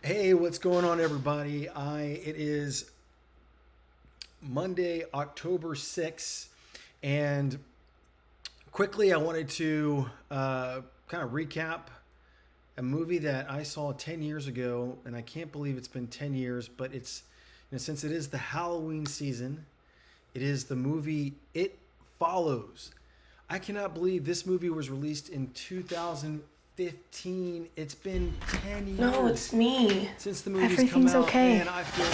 Hey, what's going on, everybody? It is Monday, October 6th, and quickly I wanted to kind of recap a movie that I saw 10 years ago, and I can't believe it's been 10 years, but since it is the Halloween season, it is the movie It Follows. I cannot believe this movie was released in 2015. It's been 10 years. No, it's me. Since the movie's Everything's come out, okay. man, I feel.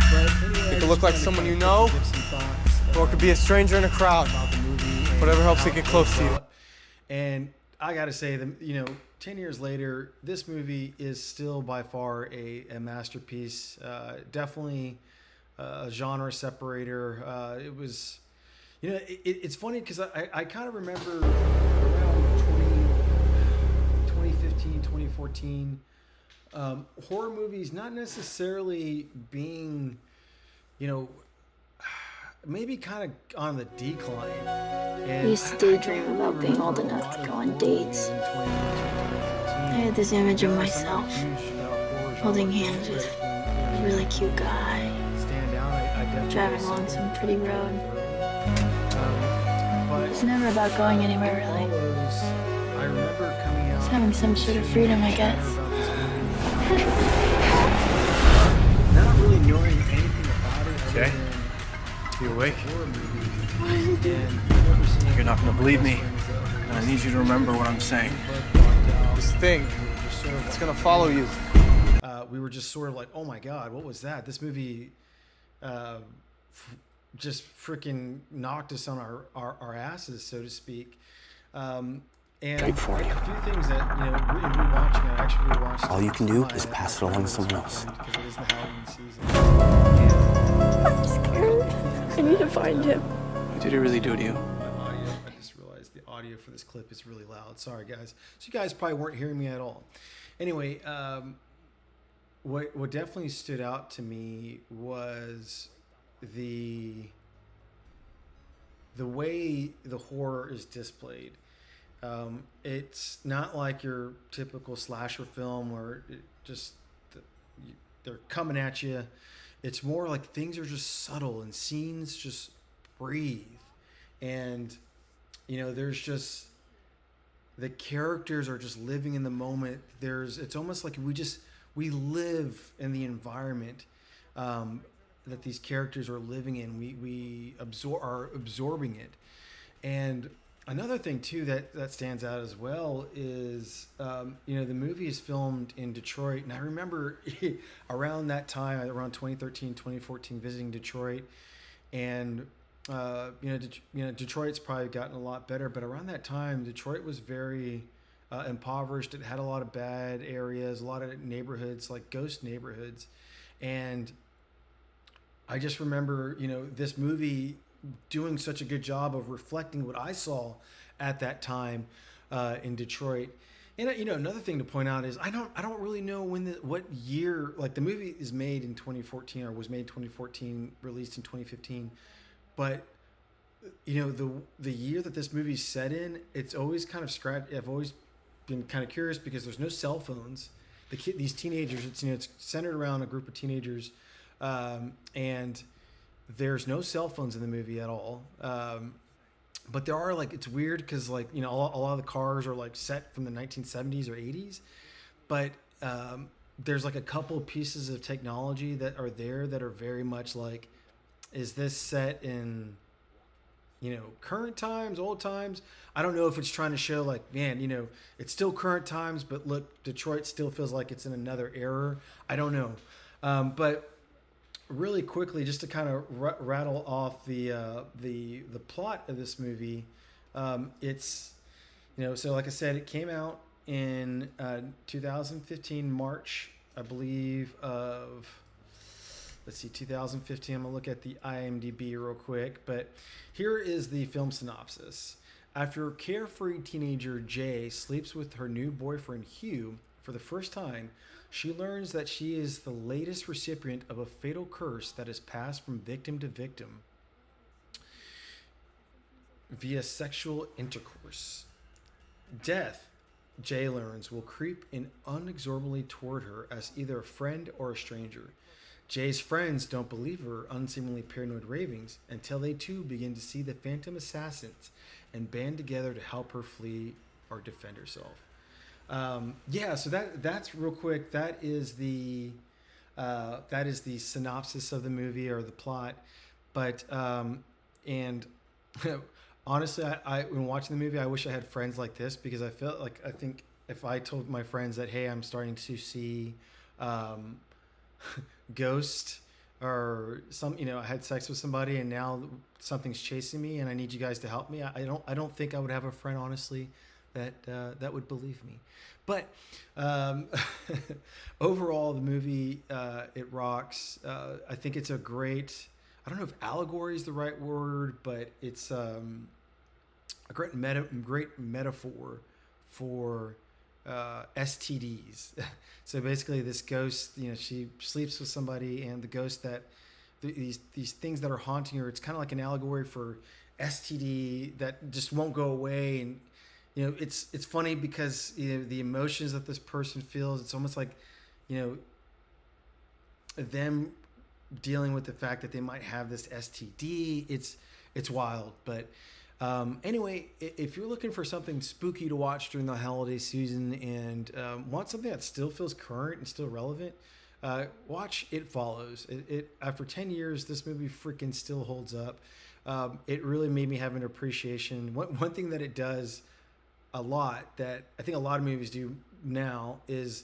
But anyway, It could look like someone you know, or it could be a stranger in a crowd. about the movie. Whatever helps it get close to you. And I gotta say, 10 years later, this movie is still by far a masterpiece. Definitely a genre separator. It was, it's funny because I kind of remember around 2015, 2014, horror movies not necessarily being, maybe kind of on the decline. And I used to daydream about being old enough to go on dates. I had this image of myself holding hands with a really cute guy, driving along some pretty road. It's never about going anywhere, really. I remember coming out. It's having some sort of freedom, I guess. Not really knowing anything about it. Jay? You awake? You're You're not gonna believe me, and I need you to remember what I'm saying. This thing, it's gonna follow you. We were just sort of like, oh my God, what was that? This movie just freaking knocked us on our asses, so to speak. And Straight for you. a few things that, in rewatching, I actually rewatched. All you can do is pass it along to someone else. Because it is the Halloween season. I'm scared. I need to find him. What did it really do to you? I just realized the audio for this clip is really loud. Sorry, guys. So you guys probably weren't hearing me at all. Anyway, what definitely stood out to me was the way the horror is displayed. It's not like your typical slasher film where they're coming at you. It's more like things are just subtle and scenes just breathe. And, there's just, the characters are just living in the moment. It's almost like we live in the environment that these characters are living in. We are absorbing it. And another thing too that stands out as well is the movie is filmed in Detroit, and I remember around that time, around 2013, 2014, visiting Detroit, and Detroit's probably gotten a lot better, but around that time, Detroit was very impoverished. It had a lot of bad areas, a lot of neighborhoods, like ghost neighborhoods, and I just remember this movie doing such a good job of reflecting what I saw at that time in Detroit. And another thing to point out is I don't really know what year, like the movie is made in 2014 or was made in 2014, released in 2015, but the year that this movie's set in, it's always kind of scratched. I've always been kind of curious because there's no cell phones. These teenagers, it's centered around a group of teenagers, and there's no cell phones in the movie at all. But there are, like, it's weird because, like, a lot of the cars are like set from the 1970s or 80s, but there's like a couple pieces of technology that are there that are very much like, is this set in current times, old times? I don't know if it's trying to show like, man, it's still current times, but look, Detroit still feels like it's in another era. I don't know. But really quickly, just to kind of rattle off the plot of this movie, it's so like I said, it came out in 2015 March, I believe, of 2015. I'm gonna look at the IMDb real quick, but here is the film synopsis. After carefree teenager Jay sleeps with her new boyfriend Hugh for the first time, she learns that she is the latest recipient of a fatal curse that is passed from victim to victim via sexual intercourse. Death Jay learns will creep in inexorably toward her as either a friend or a stranger. Jay's friends don't believe her unseemingly paranoid ravings until they too begin to see the phantom assassins and band together to help her flee or defend herself. Yeah, so that's real quick. That is the synopsis of the movie or the plot. But and honestly, I when watching the movie, I wish I had friends like this because I felt like I think if I told my friends that hey, I'm starting to see ghost or some I had sex with somebody and now something's chasing me and I need you guys to help me. I don't think I would have a friend honestly that would believe me. But overall, the movie it rocks. I think it's a great. I don't know if allegory is the right word, but it's a great metaphor for STDs. So basically, this ghost, she sleeps with somebody, and the ghost that these things that are haunting her. It's kind of like an allegory for STD that just won't go away, and it's funny because the emotions that this person feels. It's almost like them dealing with the fact that they might have this STD. It's wild, but anyway, if you're looking for something spooky to watch during the holiday season and want something that still feels current and still relevant, watch It Follows. It after 10 years, this movie freaking still holds up. It really made me have an appreciation. One thing that it does a lot that I think a lot of movies do now is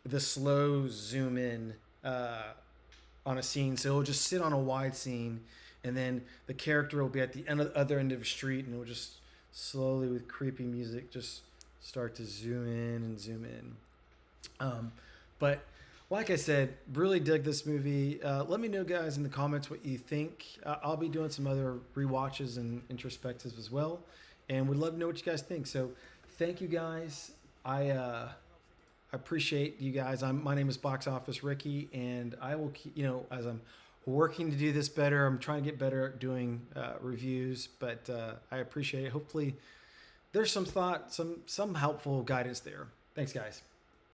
the slow zoom in on a scene. So it'll just sit on a wide scene, and then the character will be at the other end of the street, and it will just slowly, with creepy music, just start to zoom in and zoom in. But like I said, really dig this movie. Let me know, guys, in the comments what you think. I'll be doing some other rewatches and introspectives as well, and would love to know what you guys think. So thank you, guys. I appreciate you guys. My name is Box Office Ricky, and I will keep, as I'm working to do this better, I'm trying to get better at doing reviews, but I appreciate it. Hopefully there's some thought, some helpful guidance there. Thanks, guys.